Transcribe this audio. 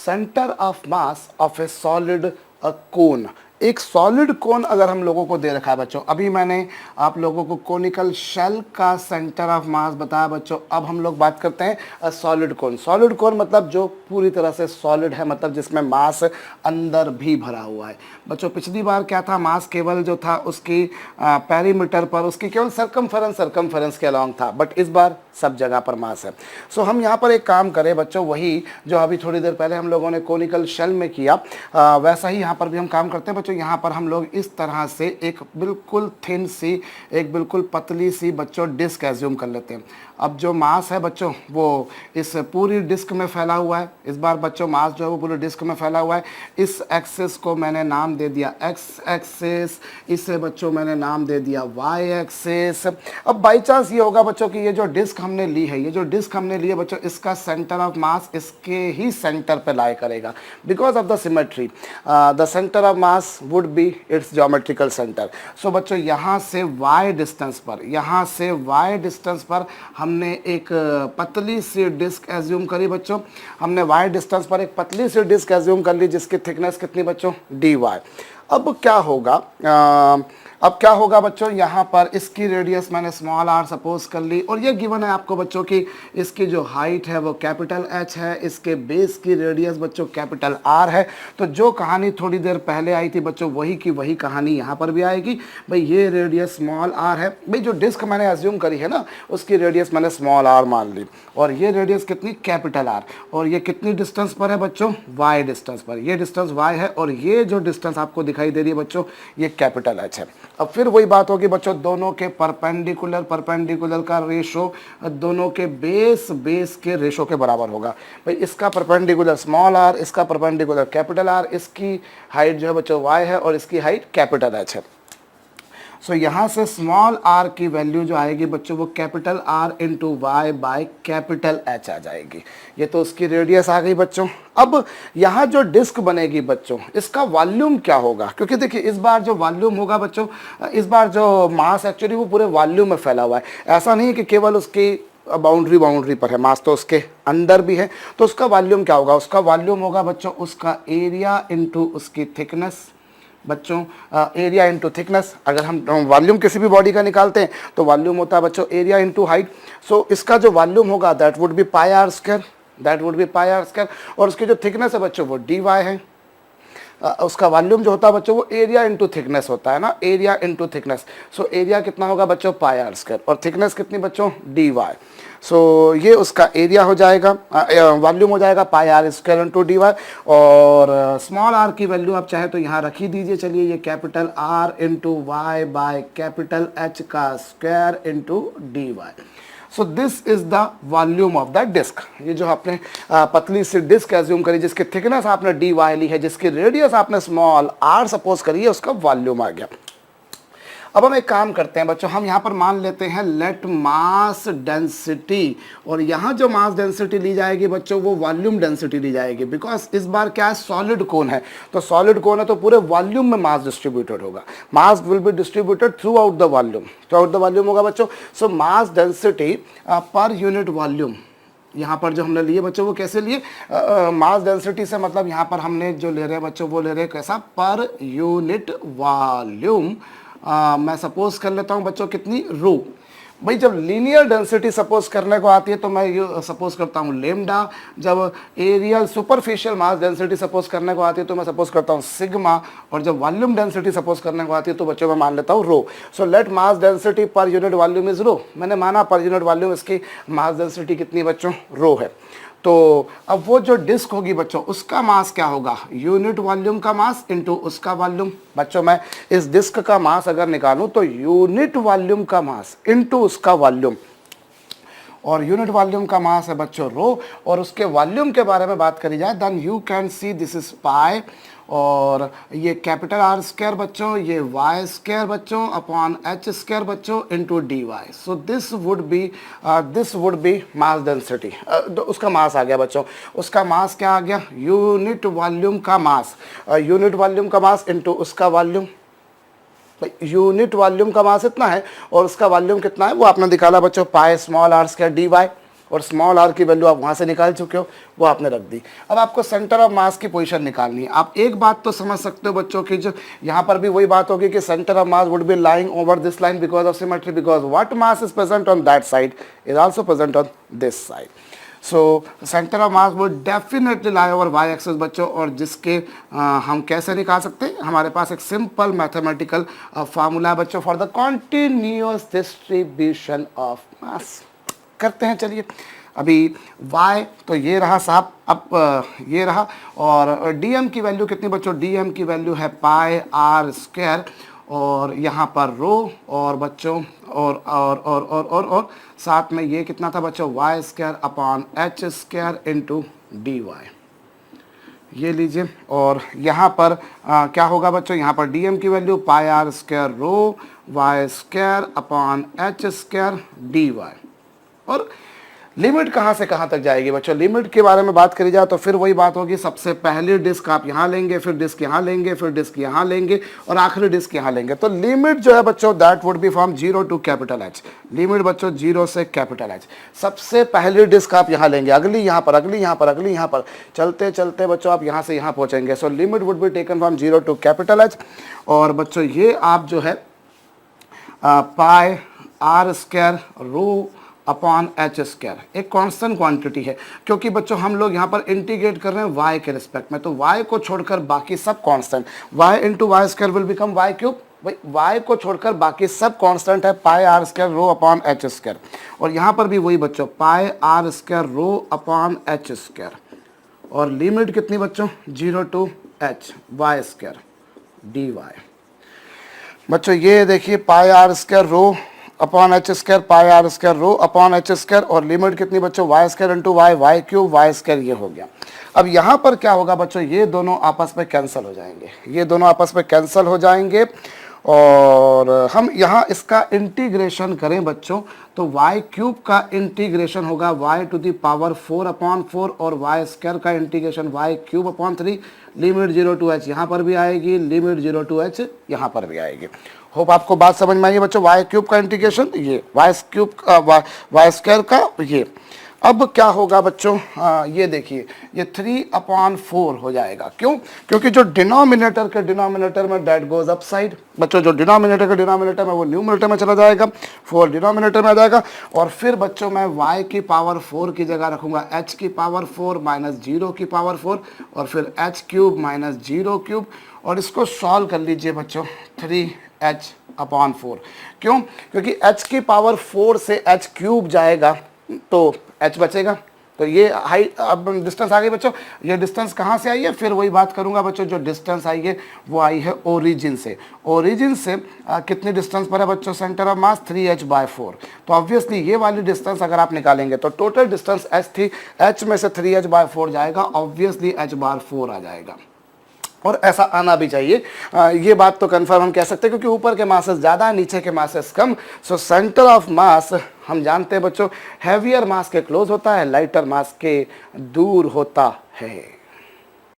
Centre of mass of A solid कोन। एक solid कोन अगर हम लोगों को दे रखा है बच्चों, अभी मैंने आप लोगों को कोनिकल शेल का सेंटर ऑफ मास बताया बच्चों। अब हम लोग बात करते हैं सॉलिड कोन। सॉलिड कोन मतलब जो पूरी तरह से सॉलिड है, मतलब जिसमें मास अंदर भी भरा हुआ है बच्चों। पिछली बार क्या था, मास केवल जो था उसकी पेरीमीटर पर, उसकी केवल सरकमफेरेंस के अलॉन्ग था, बट इस बार सब जगह पर मास है। सो हम यहाँ पर एक काम करें बच्चों, वही जो अभी थोड़ी देर पहले हम लोगों ने कोनिकल शेल में किया, वैसा ही यहाँ पर भी हम काम करते हैं बच्चों। यहाँ पर हम लोग इस तरह से एक बिल्कुल थिन सी, एक बिल्कुल पतली सी बच्चों डिस्क एज्यूम कर लेते हैं। अब जो मास है बच्चों वो इस पूरी डिस्क में फैला हुआ है। इस बार बच्चों मास जो है वो पूरी डिस्क में फैला हुआ है। इस एक्सिस को मैंने नाम दे दिया एक्स एक्सिस, इसे बच्चों मैंने नाम दे दिया वाई एक्सिस। अब बाई चांस ये होगा बच्चों कि ये जो डिस्क हमने ली है, ये जो डिस्क हमने ली है बच्चों, इसका सेंटर ऑफ मास इसके ही सेंटर पे लाई करेगा, because of the symmetry. The centre of mass would be its geometrical centre. So बच्चों यहाँ से y डिस्टेंस पर, यहाँ से y डिस्टेंस पर हमने एक पतली सी डिस्क एज्यूम करी बच्चों। हमने y डिस्टेंस पर एक पतली सी डिस्क एज्यूम कर ली जिसकी थिकनेस कितनी बच्चों, dy। अब क्या होगा, अब क्या होगा बच्चों, यहाँ पर इसकी रेडियस मैंने स्मॉल r सपोज कर ली, और ये गिवन है आपको बच्चों कि इसकी जो हाइट है वो कैपिटल H है, इसके बेस की रेडियस बच्चों कैपिटल R है। तो जो कहानी थोड़ी देर पहले आई थी बच्चों, वही की वही कहानी यहाँ पर भी आएगी। भाई ये रेडियस स्मॉल r है, भाई जो डिस्क मैंने एज्यूम करी है ना उसकी रेडियस मैंने स्मॉल r मान ली, और ये रेडियस कितनी, कैपिटल R। और ये कितनी डिस्टेंस पर है बच्चों, y डिस्टेंस पर। ये डिस्टेंस y है और ये जो डिस्टेंस आपको दिखाई दे रही है बच्चों ये कैपिटल H है। अब फिर वही बात होगी बच्चों, दोनों के परपेंडिकुलर का रेशो दोनों के बेस के रेशो के बराबर होगा। भाई इसका परपेंडिकुलर स्मॉल r, इसका परपेंडिकुलर कैपिटल R, इसकी हाइट जो है बच्चों y है और इसकी हाइट कैपिटल H है। सो यहाँ से स्मॉल r की वैल्यू जो आएगी बच्चों वो capital R into Y by capital H आ जाएगी। ये तो उसकी रेडियस आ गई बच्चों। अब यहाँ जो डिस्क बनेगी बच्चों, इसका वॉल्यूम क्या होगा, क्योंकि देखिए इस बार जो वॉल्यूम होगा बच्चों, इस बार जो मास एक्चुअली वो पूरे वॉल्यूम में फैला हुआ है। ऐसा नहीं कि केवल उसकी बाउंड्री पर है, मास तो उसके अंदर भी है। तो उसका वॉल्यूम क्या होगा, उसका वॉल्यूम होगा बच्चों उसका एरिया इंटू उसकी थिकनेस बच्चों, एरिया इंटू थिकनेस। अगर हम वॉल्यूम किसी भी बॉडी का निकालते हैं तो वॉल्यूम होता है बच्चों एरिया इंटू हाइट। सो इसका जो वॉल्यूम होगा that would be pi are square, और उसकी जो थिकनेस है बच्चों वो dy है। उसका वॉल्यूम जो होता है बच्चों वो एरिया इंटू थिकनेस होता है ना, area into thickness. So area कितना होगा बच्चों पाई आर स्क्वायर, और थिकनेस कितनी बच्चों dy। सो ये उसका एरिया हो जाएगा, वॉल्यूम हो जाएगा pi are square into dy। और स्मॉल r की वैल्यू आप चाहे तो यहाँ रख ही दीजिए। चलिए ये capital R into Y by capital H का square into dy। So this is the volume of the disk. ये जो आपने पतली सी डिस्क एज्यूम करी, जिसकी थिकनेस आपने dy ली है, जिसकी रेडियस आपने स्मॉल r सपोज करी है, उसका वॉल्यूम आ गया। अब हम एक काम करते हैं बच्चों, हम यहाँ पर मान लेते हैं लेट मास डेंसिटी, और यहाँ जो मास डेंसिटी ली जाएगी बच्चों वो वॉल्यूम डेंसिटी ली जाएगी, बिकॉज इस बार क्या है, सॉलिड कोन है। तो सॉलिड कोन है तो पूरे वॉल्यूम में मास डिस्ट्रीब्यूटेड होगा। Mass will be distributed throughout the volume होगा बच्चों। So mass density per unit volume यहाँ पर जो हमने लिए बच्चों वो कैसे लिए, मास डेंसिटी से मतलब यहाँ पर हमने जो ले रहे हैं बच्चों वो ले रहे हैं कैसा, पर यूनिट वॉल्यूम। मैं सपोज कर लेता हूँ बच्चों कितनी, रो। भाई जब लीनियर डेंसिटी सपोज करने को आती है तो मैं ये सपोज करता हूँ लेमडा। जब areal superficial mass density suppose करने को आती है तो मैं सपोज करता हूँ सिग्मा। और जब वॉल्यूम डेंसिटी सपोज करने को आती है तो बच्चों मैं मान लेता हूँ rho. So let mass density per unit volume is rho. मैंने माना पर यूनिट वॉल्यूम इसकी मास डेंसिटी कितनी बच्चों, रो है। तो अब वो जो डिस्क होगी बच्चों उसका मास क्या होगा, यूनिट वॉल्यूम का मास इनटू उसका वॉल्यूम। बच्चों मैं इस डिस्क का मास अगर निकालूं तो यूनिट वॉल्यूम का मास इनटू उसका वॉल्यूम, और यूनिट वॉल्यूम का मास है बच्चों रो, और उसके वॉल्यूम के बारे में बात करी जाए then you can see this is pi, और ये कैपिटल R स्क्वायर बच्चों, ये y स्क्वायर बच्चों अपॉन h स्क्वायर बच्चों into dy। So this would be mass density. उसका मास आ गया बच्चों, उसका मास क्या आ गया, यूनिट वॉल्यूम का मास, यूनिट वॉल्यूम का मास इनटू उसका वॉल्यूम। यूनिट वॉल्यूम का मास इतना है और उसका वॉल्यूम कितना है वो आपने निकाला बच्चों, pi small r square dy। और स्मॉल आर की वैल्यू आप वहाँ से निकाल चुके हो, वो आपने रख दी। अब आपको सेंटर ऑफ मास की पोजीशन निकालनी है। आप एक बात तो समझ सकते हो बच्चों की, जो यहाँ पर भी वही बात होगी कि centre of mass would be lying over this line because of symmetry, because what mass is present on that side is also present on this side. So centre of mass would definitely lie over Y axis बच्चों, और जिसके हम कैसे निकाल सकते हैं, हमारे पास एक सिंपल मैथमेटिकल फार्मूला है बच्चों for the continuous distribution of mass. करते हैं, चलिए। अभी y तो ये रहा साहब, अब ये रहा, और dm की वैल्यू कितनी बच्चों, dm की वैल्यू है पाई आर स्क्वायर, और यहाँ पर रो, और बच्चों और साथ में ये कितना था बच्चों, Y square upon H square into D Y, ये लीजिए। और यहाँ पर क्या होगा बच्चों, यहाँ पर dm की value pi are square rho Y square upon H square D Y. और लिमिट कहाँ से कहाँ तक जाएगी बच्चों, लिमिट के बारे में बात करी जाए तो फिर वही बात होगी, सबसे पहली डिस्क आप यहाँ लेंगे, फिर डिस्क यहाँ लेंगे, फिर डिस्क यहाँ लेंगे, और आखिरी डिस्क यहाँ लेंगे। तो लिमिट जो है बच्चों that would be from 0 to capital H, limit बच्चों 0 से कैपिटल एच। सबसे पहली डिस्क आप यहाँ लेंगे, अगली यहाँ पर, अगली यहाँ पर, अगली यहाँ पर, चलते चलते बच्चों आप यहाँ से यहाँ पहुँचेंगे। So limit would be taken from 0 to capital H. और बच्चों ये आप जो है pi are square rho upon H square, एक कांस्टेंट क्वांटिटी है, क्योंकि बच्चों हम लोग यहाँ पर इंटीग्रेट कर रहे हैं y के रिस्पेक्ट में, तो y को छोड़कर बाकी सब constant, y into y square will become y cube. भाई y को छोड़कर बाकी सब कांस्टेंट है, pi are square rho upon H square. और यहाँ पर भी वही बच्चों, pi are square rho upon H square, और लिमिट कितनी बच्चों, 0 to h y square D y. बच्चों ये देखिए, pi are square rho upon H square, pi are square rho upon H square, और लिमिट कितनी बच्चों, Y square into Y, Y cube Y square, ये हो गया। अब यहाँ पर क्या होगा बच्चों, ये दोनों आपस में कैंसिल हो जाएंगे, ये दोनों आपस में कैंसिल हो जाएंगे, और हम यहाँ इसका इंटीग्रेशन करें बच्चों तो वाई क्यूब का इंटीग्रेशन होगा Y to the power 4 upon 4, और वाई स्क्वायर का integration Y cube upon 3। Limit 0 to H यहाँ पर भी आएगी, लिमिट 0 टू एच यहाँ पर भी आएगी। होप आपको बात समझ में आई है बच्चों, वाई क्यूब का इंटीग्रेशन ये, वाई क्यूब वाई स्क्वायर का ये। अब क्या होगा बच्चों, ये देखिए, ये 3 अपॉन 4 हो जाएगा। क्यों? क्योंकि जो डिनोमिनेटर के डिनोमिनेटर में डेट गोज अप साइड बच्चों, जो डिनोमिनेटर के डिनोमिनेटर में वो न्यूमिनेटर में चला जाएगा, 4 डिनोमिनेटर में आ जाएगा। और फिर बच्चों मैं y की पावर 4 की जगह रखूंगा h की पावर 4 माइनस 0 की पावर 4, और फिर h क्यूब माइनस 0 क्यूब, और इसको सॉल्व कर लीजिए बच्चों, 3h अपॉन 4। क्यों? क्योंकि h की पावर 4 से h क्यूब जाएगा तो h बचेगा, तो ये हाई, अब डिस्टेंस आ गई बच्चों। ये डिस्टेंस कहाँ से आई है, फिर वही बात करूंगा बच्चों, जो डिस्टेंस आई है वो आई है ओरिजिन से। ओरिजिन से कितनी डिस्टेंस पर है बच्चों सेंटर ऑफ मास, 3h/4। तो ऑब्वियसली ये वाली डिस्टेंस अगर आप निकालेंगे तो टोटल डिस्टेंस h थी, h में से 3h/4 जाएगा, ऑब्वियसली h/4 आ जाएगा। और ऐसा आना भी चाहिए, ये बात तो कंफर्म हम कह सकते हैं, क्योंकि ऊपर के मासेस ज़्यादा है, नीचे के masses come. So centre of मास हम जानते हैं बच्चों, हैवियर मास के क्लोज होता है, लाइटर मास के दूर होता है।